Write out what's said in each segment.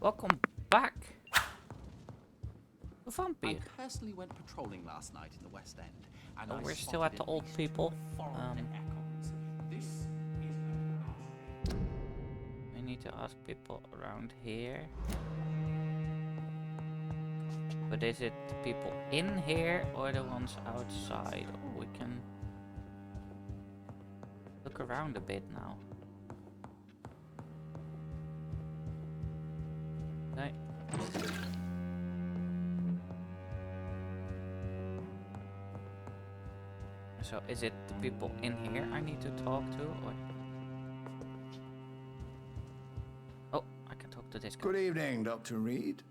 Welcome back to Vampyr. I personally went patrolling last night in the West End, and Oh, I we're still at the old people. This is We need to ask people around here. But is it the people in here or the ones outside? Oh, we can look around a bit now. No. So is it the people in here I need to talk to, or? Oh, I can talk to this guy. Good evening, Dr. Reed.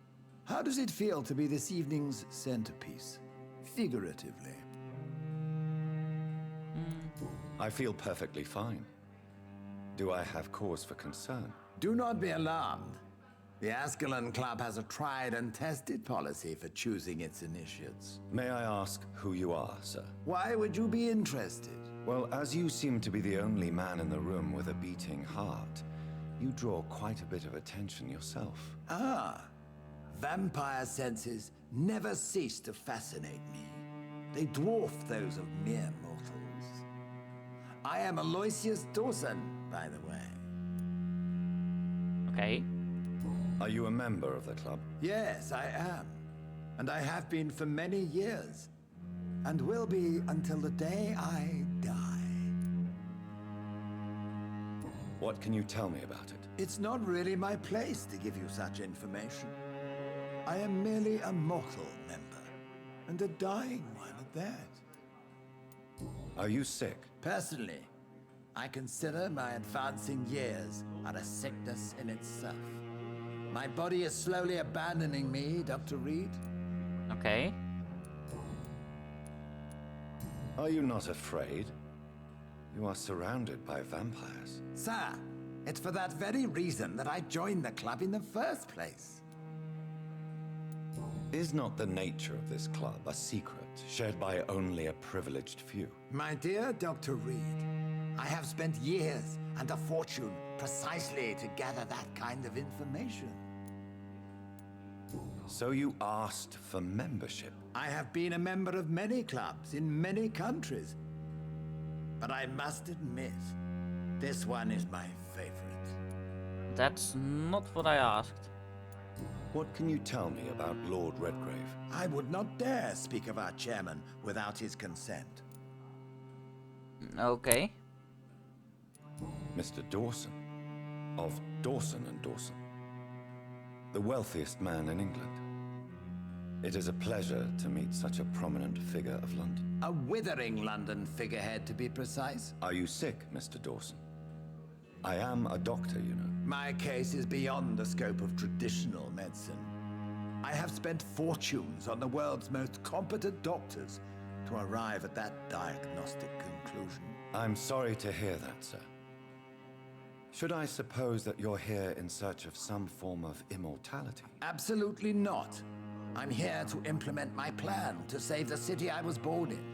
How does it feel to be this evening's centerpiece, figuratively? I feel perfectly fine. Do I have cause for concern? Do not be alarmed. The Ascalon Club has a tried and tested policy for choosing its initiates. May I ask who you are, sir? Why would you be interested? Well, as you seem to be the only man in the room with a beating heart, you draw quite a bit of attention yourself. Ah, vampire senses never cease to fascinate me. They dwarf those of mere mortals. I am Aloysius Dawson, by the way. Okay. Are you a member of the club? Yes, I am. And I have been for many years. And will be until the day I die. What can you tell me about it? It's not really my place to give you such information. I am merely a mortal member, and a dying one at that. Are you sick? Personally, I consider my advancing years are a sickness in itself. My body is slowly abandoning me, Dr. Reed. Okay. Are you not afraid? You are surrounded by vampires. Sir, it's for that very reason that I joined the club in the first place. Is not the nature of this club a secret shared by only a privileged few? My dear Dr. Reed, I have spent years and a fortune precisely to gather that kind of information. So you asked for membership? I have been a member of many clubs in many countries. But I must admit, this one is my favorite. That's not what I asked. What can you tell me about Lord Redgrave? I would not dare speak of our chairman without his consent. Okay. Mr. Dawson, of Dawson and Dawson, the wealthiest man in England. It is a pleasure to meet such a prominent figure of London. A withering London figurehead, to be precise. Are you sick, Mr. Dawson? I am a doctor, you know. My case is beyond the scope of traditional medicine. I have spent fortunes on the world's most competent doctors to arrive at that diagnostic conclusion. I'm sorry to hear that, sir. Should I suppose that you're here in search of some form of immortality? Absolutely not. I'm here to implement my plan to save the city I was born in,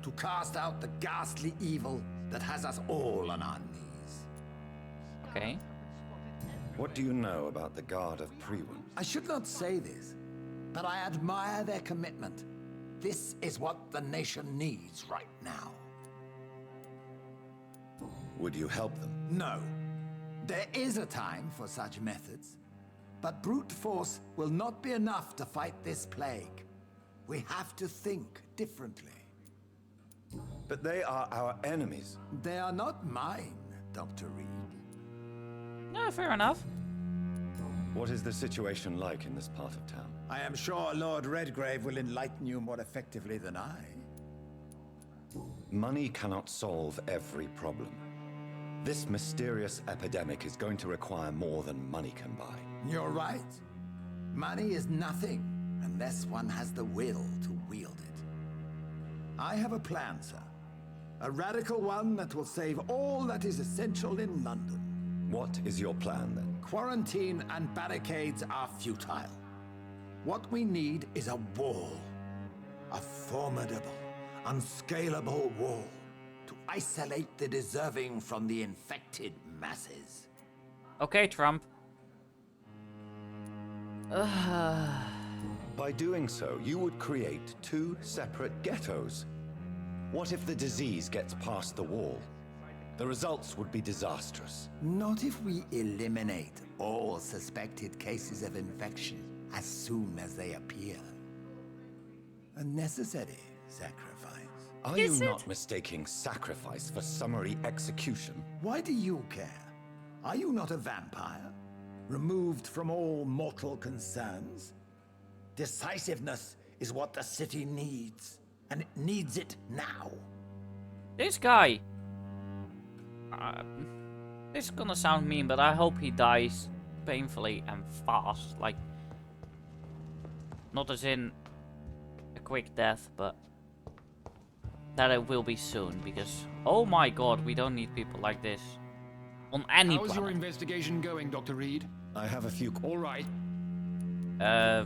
to cast out the ghastly evil that has us all on our knees. Okay. What do you know about the Guard of Prewin? I should not say this, but I admire their commitment. This is what the nation needs right now. Would you help them? No. There is a time for such methods. But brute force will not be enough to fight this plague. We have to think differently. But they are our enemies. They are not mine, Dr. Reed. No, fair enough. What is the situation like in this part of town? I am sure Lord Redgrave will enlighten you more effectively than I. Money cannot solve every problem. This mysterious epidemic is going to require more than money can buy. You're right. Money is nothing unless one has the will to wield it. I have a plan, sir. A radical one that will save all that is essential in London. What is your plan, then? Quarantine and barricades are futile. What we need is a wall. A formidable, unscalable wall to isolate the deserving from the infected masses. Okay, Trump. By doing so, you would create 2 separate ghettos. What if the disease gets past the wall? The results would be disastrous. Not if we eliminate all suspected cases of infection as soon as they appear. A necessary sacrifice. Are you not mistaking sacrifice for summary execution? Why do you care? Are you not a vampire? Removed from all mortal concerns? Decisiveness is what the city needs, and it needs it now. This guy. This is gonna sound mean, but I hope he dies painfully and fast. Like, not as in a quick death, but that it will be soon. Because, oh my god, we don't need people like this on any How's planet. your investigation going, Dr. Reed? I have a few... All right.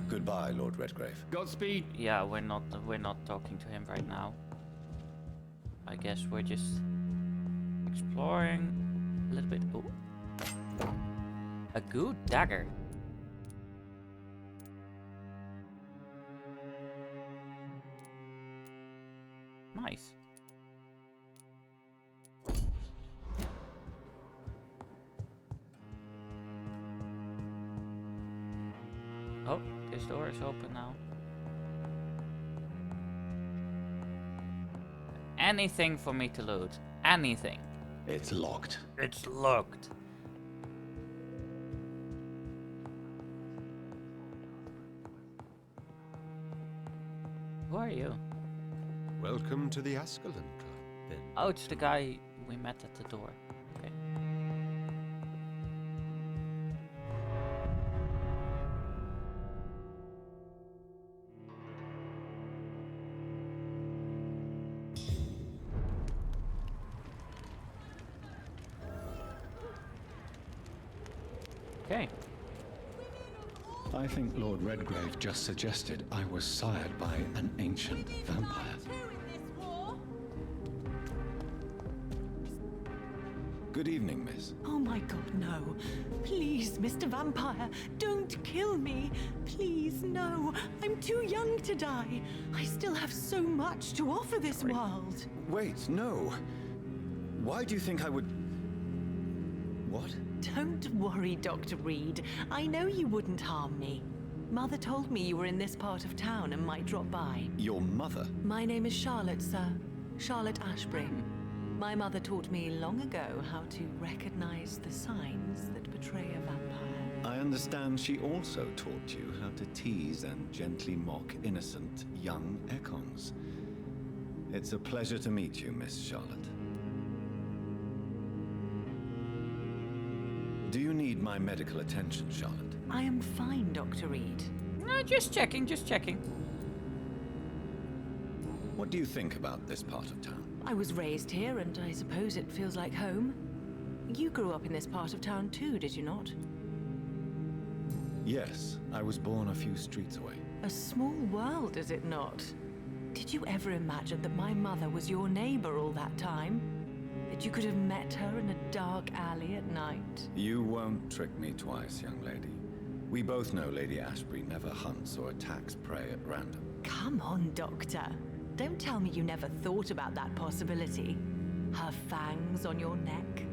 Goodbye, Lord Redgrave. Godspeed. Yeah, we're not talking to him right now. I guess we're just exploring a little bit. Ooh. A good dagger. Nice. Oh, this door is open now. Anything for me to loot. Anything. It's locked. It's locked. Who are you? Welcome to the Ascalon Club, then. Oh, it's the guy we met at the door. Okay. Okay. I think Lord Redgrave just suggested I was sired by an ancient vampire. Good evening, miss. Oh my god, no. Please, Mr. Vampire, don't kill me. Please, no. I'm too young to die. I still have so much to offer this world. Wait, no. Why do you think I would... What? Don't worry, Dr. Reed. I know you wouldn't harm me. Mother told me you were in this part of town and might drop by. Your mother? My name is Charlotte, sir. Charlotte Ashbury. My mother taught me long ago how to recognize the signs that betray a vampire. I understand she also taught you how to tease and gently mock innocent young Ekons. It's a pleasure to meet you, Miss Charlotte. Do you need my medical attention, Charlotte? I am fine, Dr. Reed. No, just checking, just checking. What do you think about this part of town? I was raised here, and I suppose it feels like home. You grew up in this part of town too, did you not? Yes, I was born a few streets away. A small world, is it not? Did you ever imagine that my mother was your neighbor all that time? That you could have met her in a dark alley at night? You won't trick me twice, young lady. We both know Lady Ashbury never hunts or attacks prey at random. Come on, Doctor. Don't tell me you never thought about that possibility. Her fangs on your neck.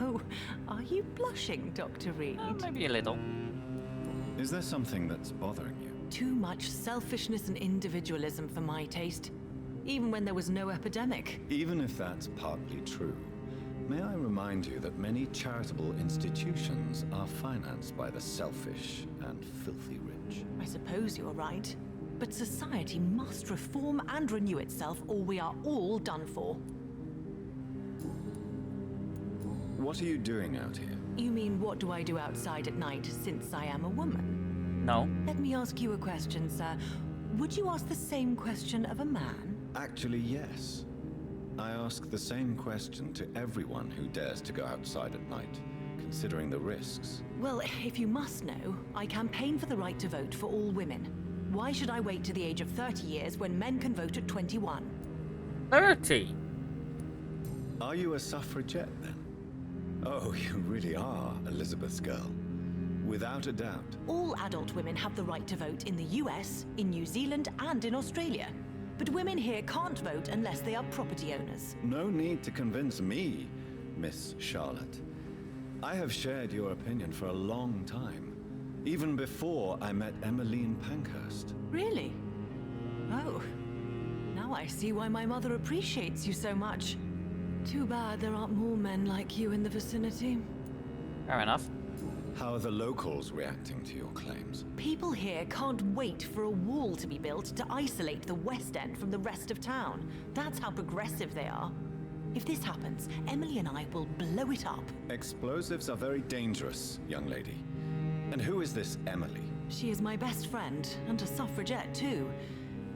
Oh, are you blushing, Dr. Reed? Maybe a little. Is there something that's bothering you? Too much selfishness and individualism for my taste. Even when there was no epidemic. Even if that's partly true, may I remind you that many charitable institutions are financed by the selfish and filthy rich. I suppose you're right. But society must reform and renew itself, or we are all done for. What are you doing out here? You mean, what do I do outside at night since I am a woman? No. Let me ask you a question, sir. Would you ask the same question of a man? Actually, yes. I ask the same question to everyone who dares to go outside at night, considering the risks. Well, if you must know, I campaign for the right to vote for all women. Why should I wait to the age of 30 years when men can vote at 21? 30? Are you a suffragette, then? Oh, you really are Elizabeth's girl. Without a doubt. All adult women have the right to vote in the US, in New Zealand, and in Australia. But women here can't vote unless they are property owners. No need to convince me, Miss Charlotte. I have shared your opinion for a long time. Even before I met Emmeline Pankhurst. Really? Oh. Now I see why my mother appreciates you so much. Too bad there aren't more men like you in the vicinity. Fair enough. How are the locals reacting to your claims? People here can't wait for a wall to be built to isolate the West End from the rest of town. That's how progressive they are. If this happens, Emily and I will blow it up. Explosives are very dangerous, young lady. And who is this Emily? She is my best friend, and a suffragette too.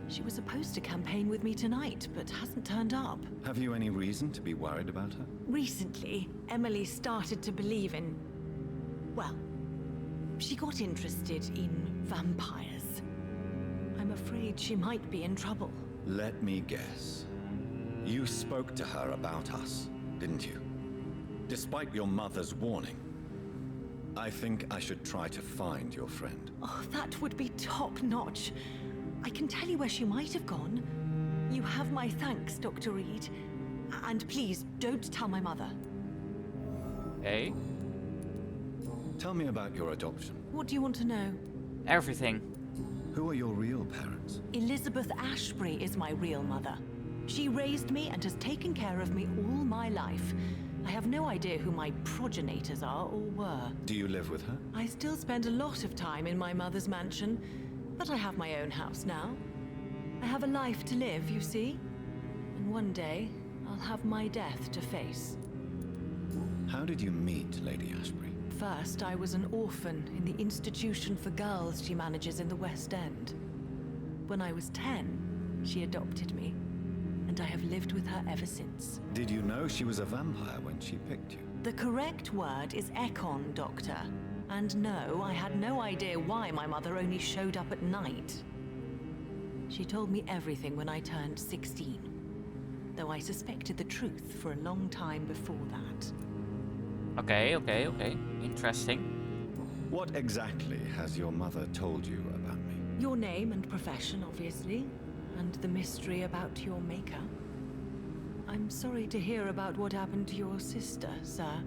She was supposed to campaign with me tonight, but hasn't turned up. Have you any reason to be worried about her? Recently, Emily started to believe in... well, she got interested in vampires. I'm afraid she might be in trouble. Let me guess. You spoke to her about us, didn't you? Despite your mother's warning. I think I should try to find your friend. Oh, that would be top-notch. I can tell you where she might have gone. You have my thanks, Dr. Reed. And please, don't tell my mother. Okay. Tell me about your adoption. What do you want to know? Everything. Who are your real parents? Elizabeth Ashbury is my real mother. She raised me and has taken care of me all my life. I have no idea who my progenitors are or were. Do you live with her? I still spend a lot of time in my mother's mansion, but I have my own house now. I have a life to live, you see? And one day, I'll have my death to face. How did you meet Lady Ashbury? First, I was an orphan in the institution for girls she manages in the West End. When I was 10, she adopted me, and I have lived with her ever since. Did you know she was a vampire when she picked you? The correct word is Ekon, Doctor. And no, I had no idea why my mother only showed up at night. She told me everything when I turned 16, though I suspected the truth for a long time before that. Okay. Interesting. What exactly has your mother told you about me? Your name and profession, obviously, and the mystery about your maker. I'm sorry to hear about what happened to your sister, sir.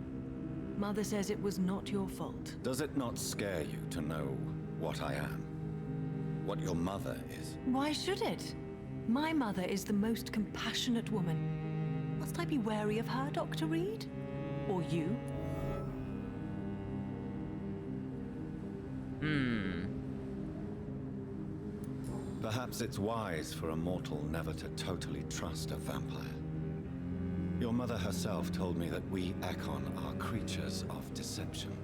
Mother says it was not your fault. Does it not scare you to know what I am? What your mother is? Why should it? My mother is the most compassionate woman. Must I be wary of her, Dr. Reed? Or you? Perhaps it's wise for a mortal never to totally trust a vampire. Your mother herself told me that we Ekon are creatures of deception.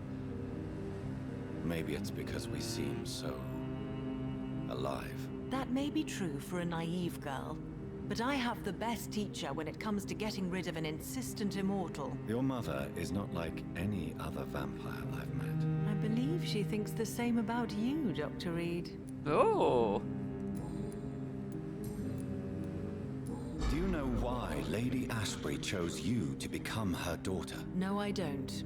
Maybe it's because we seem so... alive. That may be true for a naive girl, but I have the best teacher when it comes to getting rid of an insistent immortal. Your mother is not like any other vampire I've met. I believe she thinks the same about you, Dr. Reed. Oh. Do you know why Lady Ashbury chose you to become her daughter? No, I don't.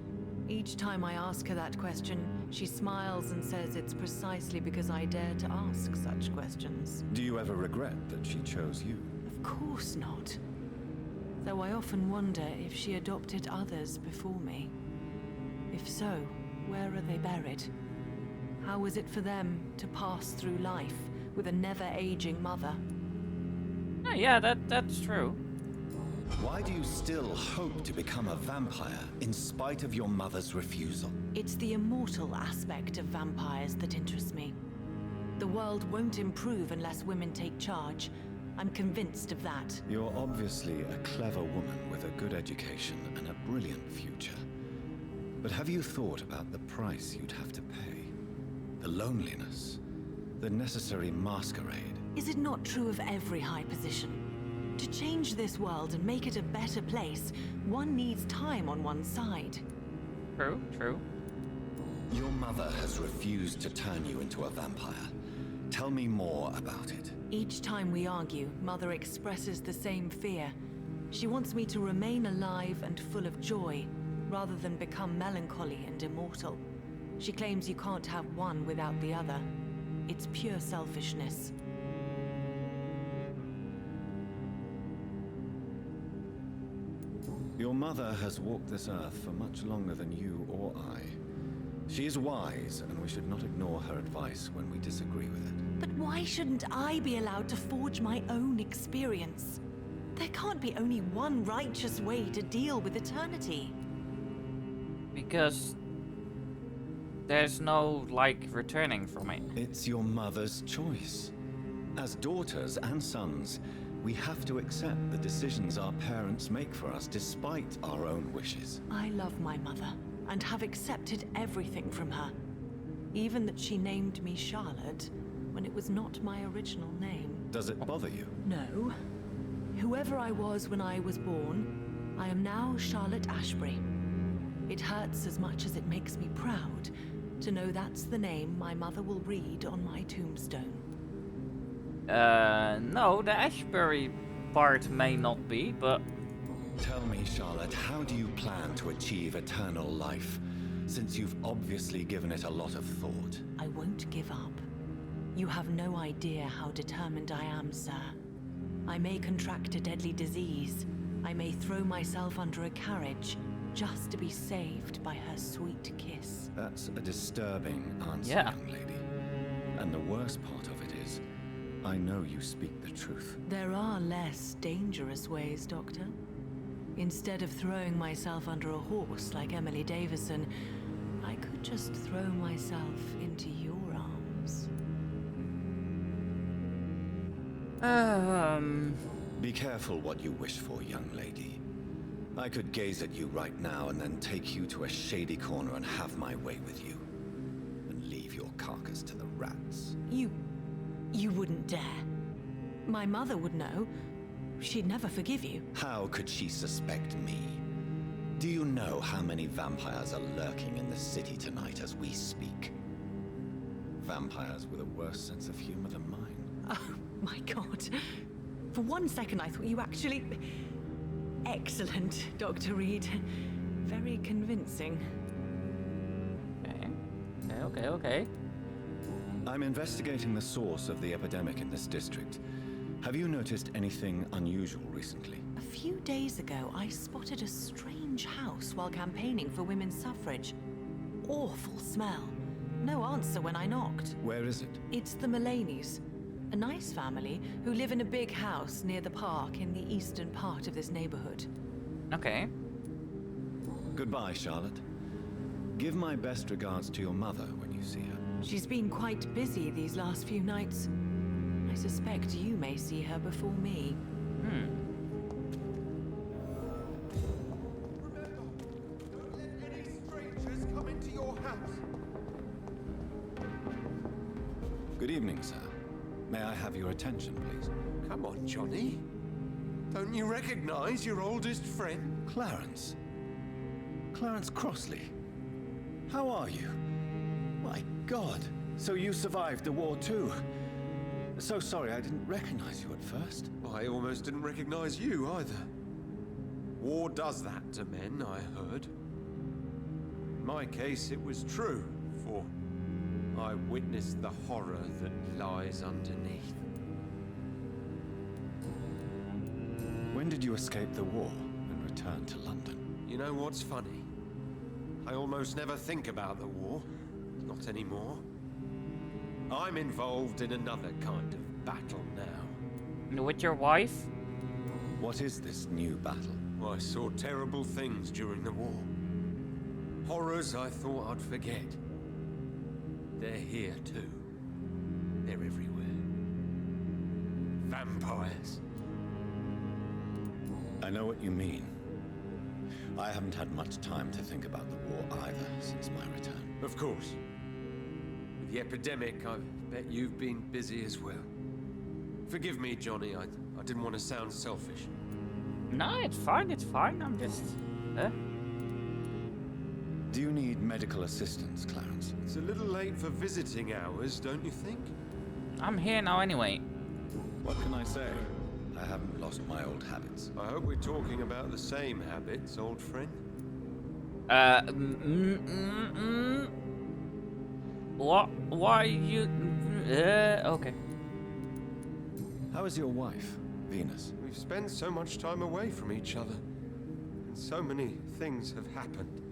Each time I ask her that question, she smiles and says it's precisely because I dare to ask such questions. Do you ever regret that she chose you? Of course not. Though I often wonder if she adopted others before me. If so, where are they buried? How was it for them to pass through life with a never-aging mother? Oh, yeah, that's true. Why do you still hope to become a vampire in spite of your mother's refusal? It's the immortal aspect of vampires that interests me. The world won't improve unless women take charge. I'm convinced of that. You're obviously a clever woman with a good education and a brilliant future. But have you thought about the price you'd have to pay? The loneliness, the necessary masquerade. Is it not true of every high position? To change this world and make it a better place, one needs time on one's side. True. Your mother has refused to turn you into a vampire. Tell me more about it. Each time we argue, Mother expresses the same fear. She wants me to remain alive and full of joy, rather than become melancholy and immortal. She claims you can't have one without the other. It's pure selfishness. Your mother has walked this earth for much longer than you or I. She is wise, and we should not ignore her advice when we disagree with it. But why shouldn't I be allowed to forge my own experience? There can't be only one righteous way to deal with eternity. Because there's no, like, returning from it. It's your mother's choice. As daughters and sons, we have to accept the decisions our parents make for us despite our own wishes. I love my mother and have accepted everything from her. Even that she named me Charlotte when it was not my original name. Does it bother you? No. Whoever I was when I was born, I am now Charlotte Ashbury. It hurts as much as it makes me proud to know that's the name my mother will read on my tombstone. No, the Ashbury part may not be, but... Tell me, Charlotte, how do you plan to achieve eternal life, since you've obviously given it a lot of thought? I won't give up. You have no idea how determined I am, sir. I may contract a deadly disease. I may throw myself under a carriage just to be saved by her sweet kiss. That's a disturbing answer, Yeah. young lady. And the worst part of it is, I know you speak the truth. There are less dangerous ways, Doctor. Instead of throwing myself under a horse like Emily Davison, I could just throw myself into your arms. Be careful what you wish for, young lady. I could gaze at you right now and then take you to a shady corner and have my way with you. And leave your carcass to the rats. You wouldn't dare. My mother would know. She'd never forgive you. How could she suspect me? Do you know how many vampires are lurking in the city tonight as we speak? Vampires with a worse sense of humor than mine. Oh, my God. For one second, I thought you actually... Excellent, Dr. Reed. Very convincing. Okay. I'm investigating the source of the epidemic in this district. Have you noticed anything unusual recently? A few days ago, I spotted a strange house while campaigning for women's suffrage. Awful smell. No answer when I knocked. Where is it? It's the Mullaneys, a nice family who live in a big house near the park in the eastern part of this neighborhood. Okay. Goodbye, Charlotte. Give my best regards to your mother when you see her. She's been quite busy these last few nights. I suspect you may see her before me. Don't let any strangers come into your house. Good evening, sir. May I have your attention, please? Come on, Johnny. Don't you recognize your oldest friend? Clarence. Clarence Crossley. How are you? My God. So you survived the war too. So sorry I didn't recognize you at first. I almost didn't recognize you either. War does that to men, I heard. In my case, it was true, for I witnessed the horror that lies underneath. When did you escape the war and return to London? You know what's funny? I almost never think about the war. Not anymore. I'm involved in another kind of battle now. With your wife? What is this new battle? I saw terrible things during the war. Horrors I thought I'd forget. They're here too. They're everywhere. Vampires. I know what you mean. I haven't had much time to think about the war either since my return. Of course. With the epidemic, I bet you've been busy as well. Forgive me, Johnny, I didn't want to sound selfish. No, it's fine, I'm just... Do you need medical assistance, Clarence? It's a little late for visiting hours, don't you think? I'm here now anyway. What can I say? I haven't lost my old habits. I hope we're talking about the same habits, old friend. What? Why you? Okay. How is your wife, Venus? We've spent so much time away from each other, and so many things have happened.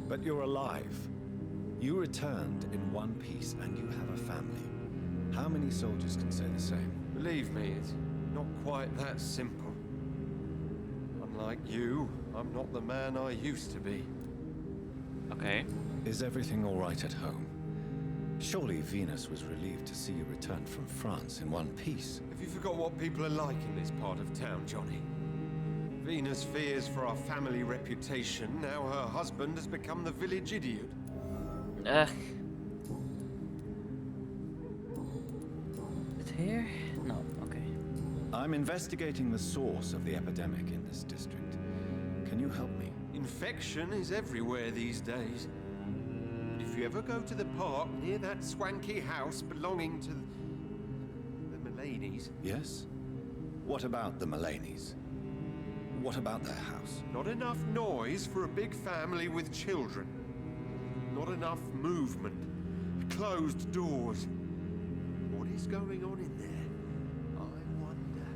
But you're alive. You returned in one piece, and you have a family. How many soldiers can say the same? Believe me, it's not quite that simple. Unlike you, I'm not the man I used to be. Okay. Is everything all right at home? Surely Venus was relieved to see you return from France in one piece. Have you forgot what people are like in this part of town, Johnny? Venus fears for our family reputation. Now her husband has become the village idiot. Ugh. Is it here? No. Okay. I'm investigating the source of the epidemic in this district. Can you help me? Infection is everywhere these days. But if you ever go to the park near that swanky house belonging to the Mullaneys... Yes? What about the Mullaneys? What about their house? Not enough noise for a big family with children. Not enough movement. Closed doors. What is going on in there? I wonder.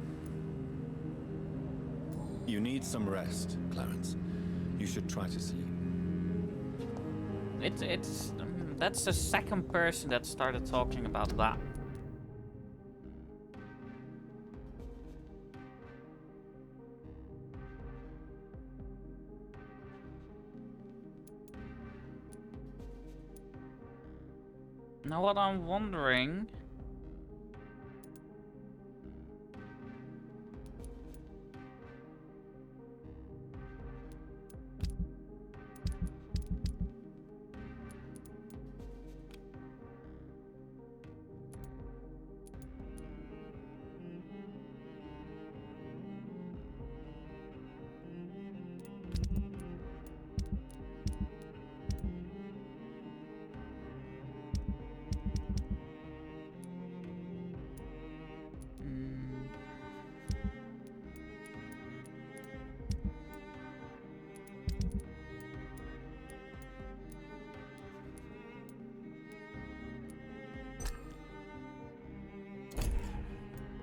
You need some rest, Clarence. You should try to sleep. It's that's the second person that started talking about that. Now what I'm wondering...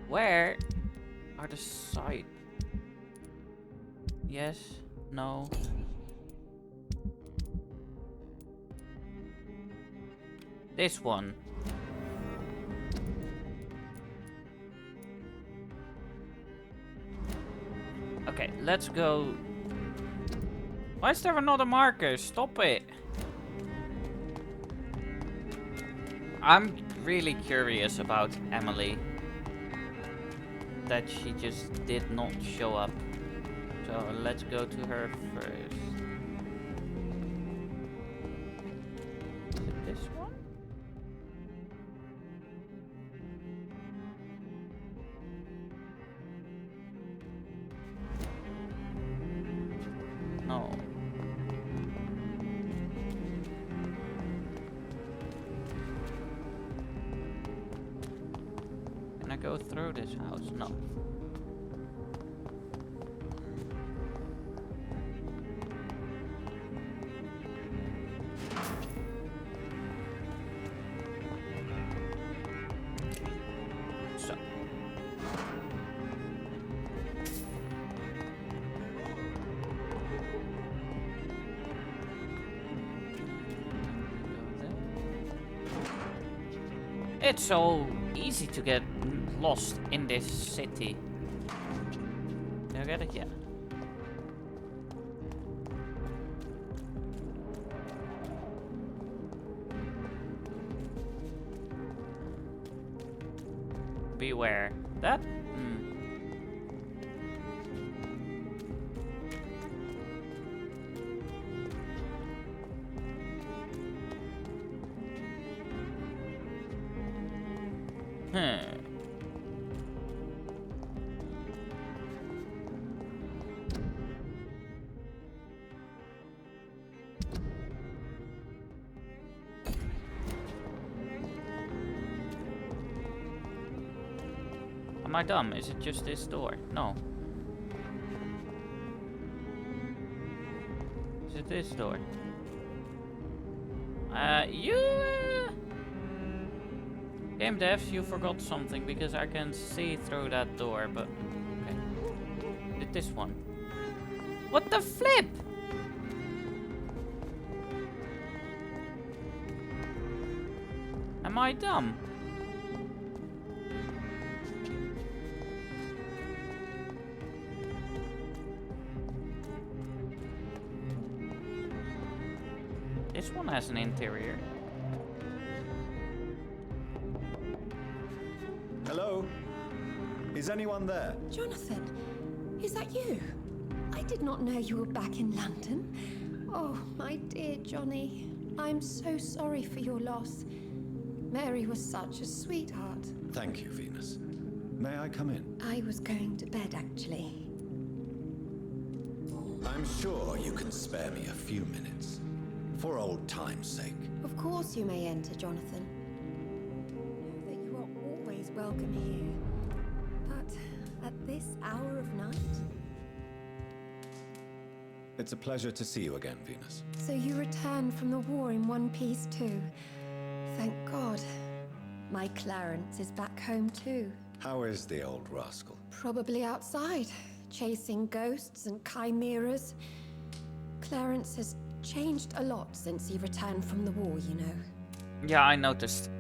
Where are the side? Yes, no. This one. Okay, let's go. Why is there another marker? Stop it. I'm really curious about Emily. That she just did not show up. So let's go to her first. Is it this one? No. Can I go through this house? No. So. It's so easy to get lost in this city. Did I get it? Yeah. Beware. That? Am I dumb? Is it just this door? No. Is it this door? Game devs, you forgot something because I can see through that door, but okay. Did this one? What the flip? Am I dumb? This one has an interior. Hello? Is anyone there? Jonathan, is that you? I did not know you were back in London. Oh, my dear Johnny. I'm so sorry for your loss. Mary was such a sweetheart. Thank you, Venus. May I come in? I was going to bed, actually. I'm sure you can spare me a few minutes. For old time's sake. Of course you may enter, Jonathan. Know that you are always welcome here. But at this hour of night? It's a pleasure to see you again, Venus. So you returned from the war in one piece too. Thank God. My Clarence is back home too. How is the old rascal? Probably outside, chasing ghosts and chimeras. Clarence has changed a lot since he returned from the war, you know. Yeah, I noticed.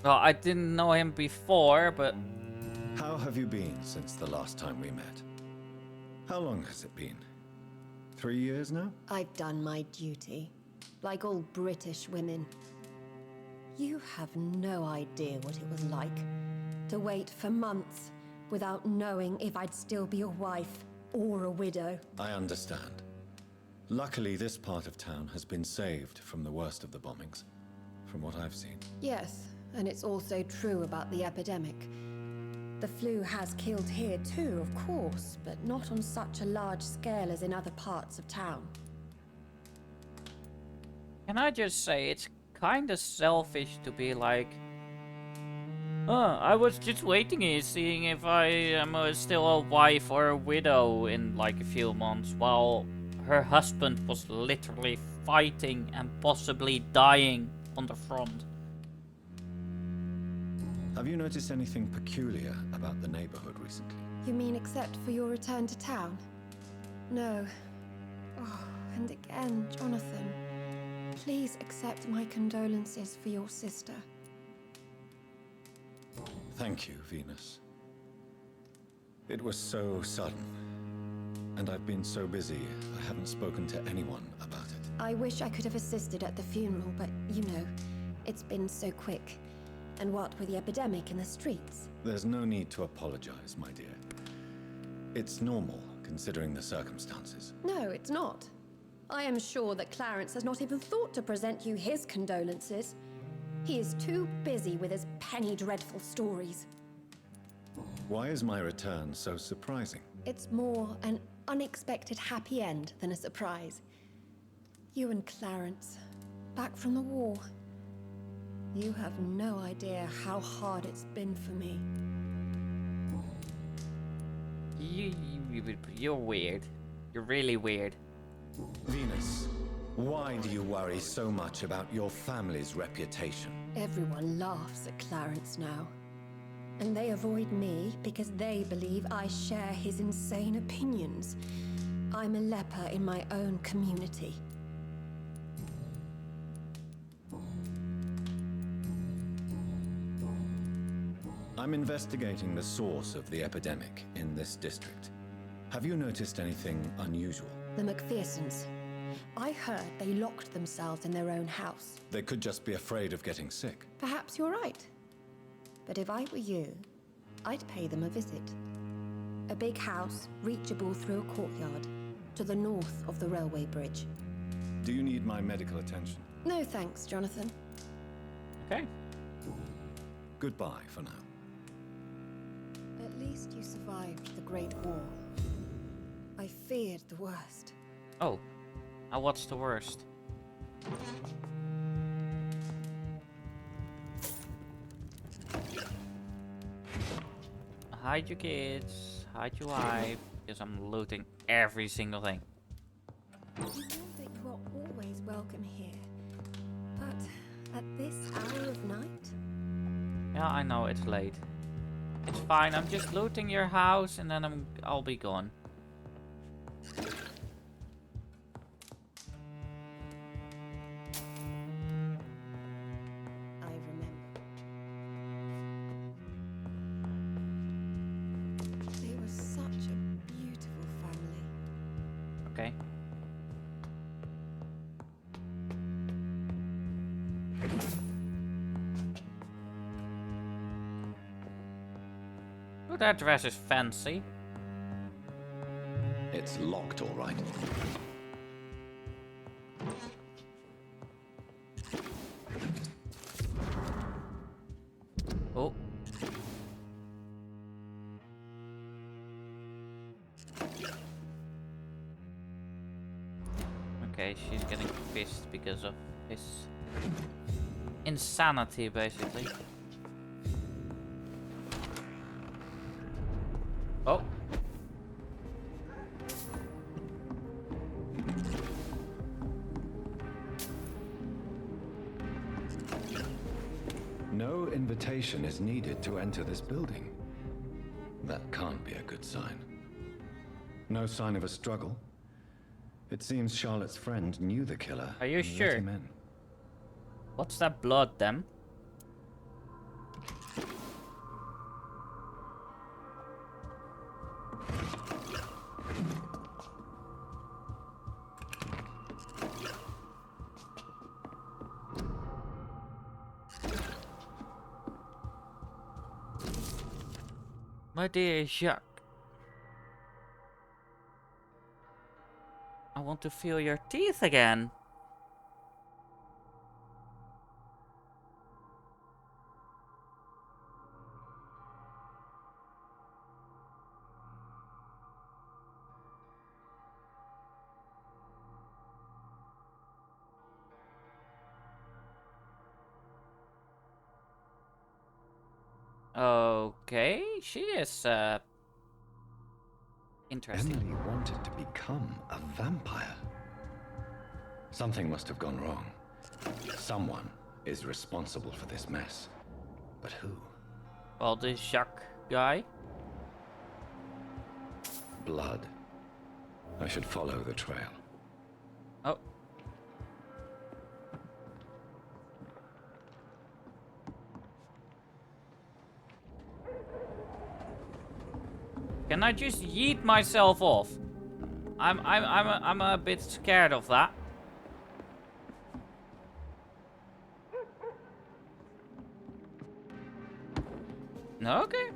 Well, I didn't know him before, but... How have you been since the last time we met? How long has it been? 3 years now? I've done my duty, like all British women. You have no idea what it was like to wait for months without knowing if I'd still be a wife or a widow. I understand. Luckily, this part of town has been saved from the worst of the bombings, from what I've seen. Yes, and it's also true about the epidemic. The flu has killed here too, of course, but not on such a large scale as in other parts of town. Can I just say, it's kind of selfish to be like, oh, I was just waiting here, seeing if I am still a wife or a widow in like a few months, while her husband was literally fighting and possibly dying on the front. Have you noticed anything peculiar about the neighborhood recently? You mean except for your return to town? No. Oh, and again, Jonathan. Please accept my condolences for your sister. Thank you, Venus. It was so sudden. And I've been so busy, I haven't spoken to anyone about it. I wish I could have assisted at the funeral, but you know, it's been so quick. And what with the epidemic in the streets? There's no need to apologize, my dear. It's normal, considering the circumstances. No, it's not. I am sure that Clarence has not even thought to present you his condolences. He is too busy with his penny dreadful stories. Why is my return so surprising? It's more an unexpected happy end than a surprise. You and Clarence, back from the war. You have no idea how hard it's been for me. You're weird. You're really weird. Venus, why do you worry so much about your family's reputation? Everyone laughs at Clarence now. And they avoid me because they believe I share his insane opinions. I'm a leper in my own community. I'm investigating the source of the epidemic in this district. Have you noticed anything unusual? The McPhersons. I heard they locked themselves in their own house. They could just be afraid of getting sick. Perhaps you're right. But if I were you, I'd pay them a visit. A big house, reachable through a courtyard, to the north of the railway bridge. Do you need my medical attention? No thanks, Jonathan. Okay. Goodbye for now. At least you survived the Great War. I feared the worst. Oh. What's the worst? Hide your kids. Hide your wife. Because I'm looting every single thing. You know that you are always welcome here. Yeah, I know it's late. It's fine. I'm just looting your house and then I'll be gone. I remember. They were such a beautiful family. Okay. Oh, that dress is fancy. It's locked, all right. Oh. Okay, she's getting pissed because of his insanity, basically. Oh. No invitation is needed to enter this building. That can't be a good sign. No sign of a struggle. It seems Charlotte's friend knew the killer. Are you and let sure? him in. What's that blood then? My dear Jacques, I want to feel your teeth again. Okay, she is interesting. Emily wanted to become a vampire. Something must have gone wrong. Someone is responsible for this mess. But who? Well, this Jacques guy. Blood. I should follow the trail. Oh. Can I just yeet myself off? I'm a bit scared of that. No, okay.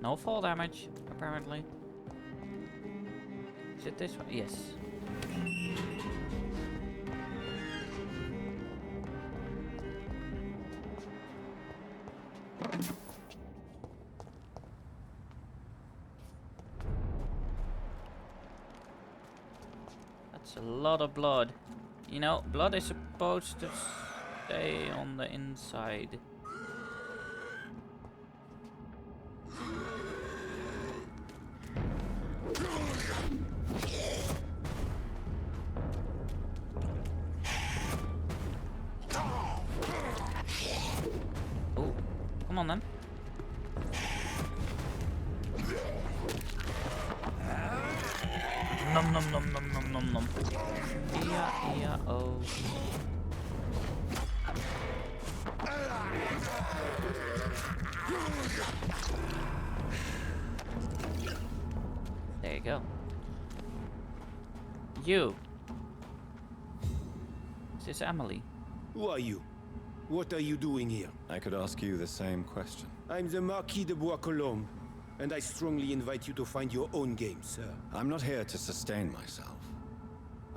No fall damage, apparently. Is it this one? Yes. That's a lot of blood. You know, blood is supposed to stay on the inside. Oh, come on then. Nom nom nom nom nom nom nom. Yeah, oh. There you go. You. Is this Emily? Who are you? What are you doing here? I could ask you the same question. I'm the Marquis de Bois-Colombes, and I strongly invite you to find your own game, sir. I'm not here to sustain myself.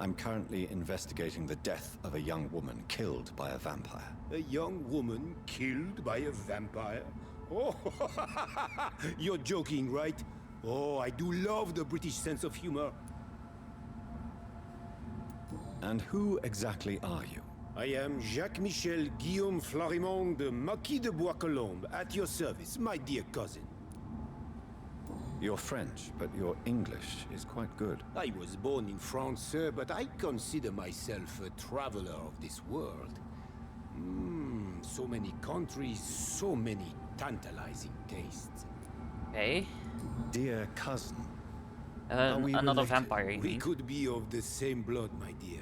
I'm currently investigating the death of a young woman killed by a vampire. A young woman killed by a vampire? Oh, you're joking, right? Oh, I do love the British sense of humor. And who exactly are you? I am Jacques-Michel Guillaume Florimond de Marquis de Bois-Colombes, at your service, my dear cousin. You're French, but your English is quite good. I was born in France, sir, but I consider myself a traveler of this world. So many countries, so many tantalizing tastes. Okay. Dear cousin, are we Another related? vampire, you We mean? could be of the same blood, my dear.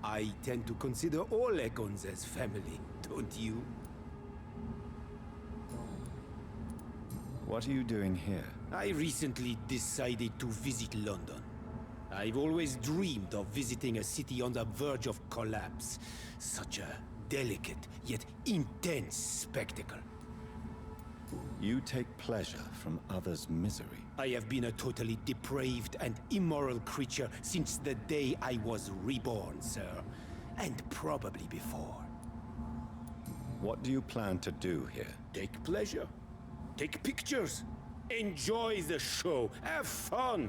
I tend to consider all Ekons as family, don't you? What are you doing here? I recently decided to visit London. I've always dreamed of visiting a city on the verge of collapse. Such a delicate, yet intense spectacle. You take pleasure from others' misery. I have been a totally depraved and immoral creature since the day I was reborn, sir. And probably before. What do you plan to do here? Take pleasure. Take pictures. Enjoy the show. Have fun.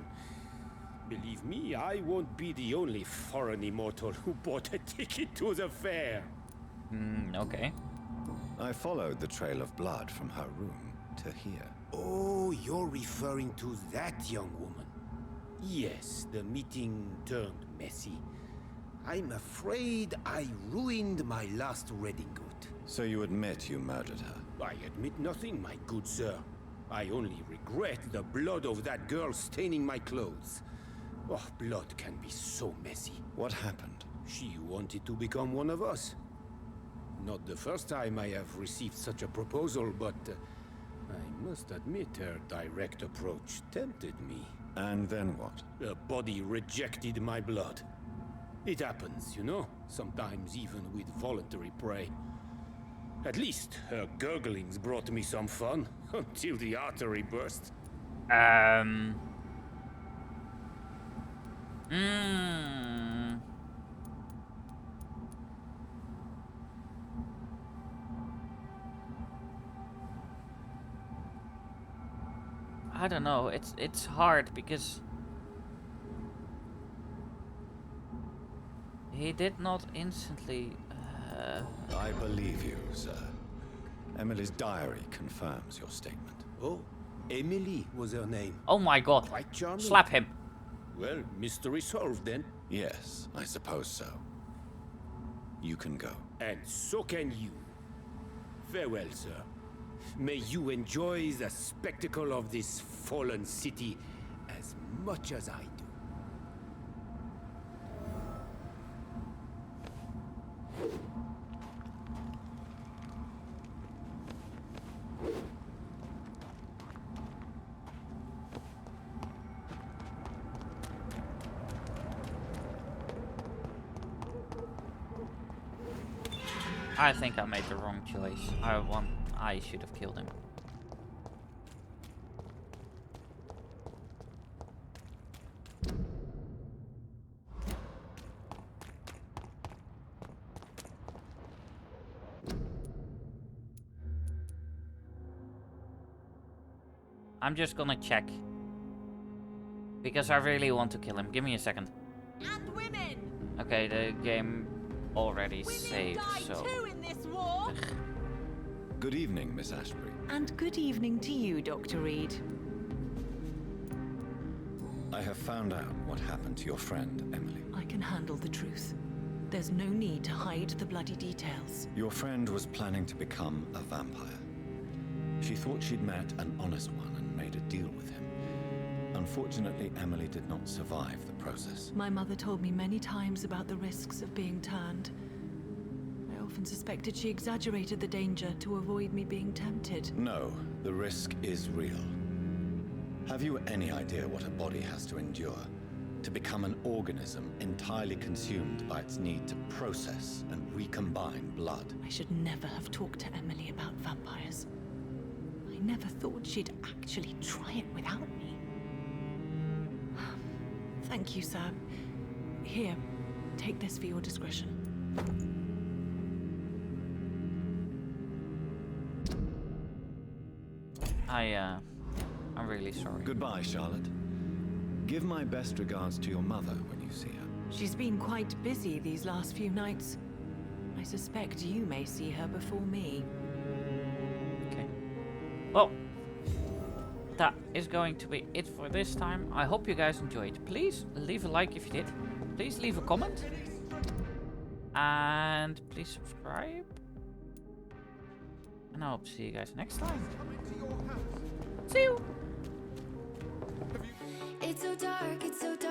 Believe me, I won't be the only foreign immortal who bought a ticket to the fair. Okay. I followed the trail of blood from her room to here. Oh, you're referring to that young woman. Yes, the meeting turned messy. I'm afraid I ruined my last redingote. So you admit you murdered her? I admit nothing, my good sir. I only regret the blood of that girl staining my clothes. Oh, blood can be so messy. What happened? She wanted to become one of us. Not the first time I have received such a proposal, but I must admit her direct approach tempted me. And then what? The body rejected my blood. It happens, you know, sometimes even with voluntary prey. At least her gurglings brought me some fun, until the artery burst. I don't know. It's hard because he did not instantly. I believe you, sir. Emily's diary confirms your statement. Oh, Emily was her name. Oh my God! Quite charming. Slap him. Well, mystery solved then. Yes, I suppose so. You can go. And so can you. Farewell, sir. May you enjoy the spectacle of this fallen city as much as I do. I think I made the wrong choice. I should have killed him. I'm just gonna check. Because I really want to kill him. Give me a second. And women! Okay, the game already saved, so... in this war. Good evening, Miss Ashbury. And good evening to you, Dr. Reed. I have found out what happened to your friend, Emily. I can handle the truth. There's no need to hide the bloody details. Your friend was planning to become a vampire. She thought she'd met an honest one and made a deal with him. Unfortunately, Emily did not survive the process. My mother told me many times about the risks of being turned. I often suspected she exaggerated the danger to avoid me being tempted. No, the risk is real. Have you any idea what a body has to endure to become an organism entirely consumed by its need to process and recombine blood? I should never have talked to Emily about vampires. I never thought she'd actually try it without me. Thank you, sir. Here, take this for your discretion. I'm really sorry. Goodbye, Charlotte. Give my best regards to your mother when you see her. She's been quite busy these last few nights. I suspect you may see her before me. Okay. Well, that is going to be it for this time. I hope you guys enjoyed. Please leave a like if you did. Please leave a comment. And please subscribe. And I hope to see you guys next time. See you! It's so dark, it's so dark.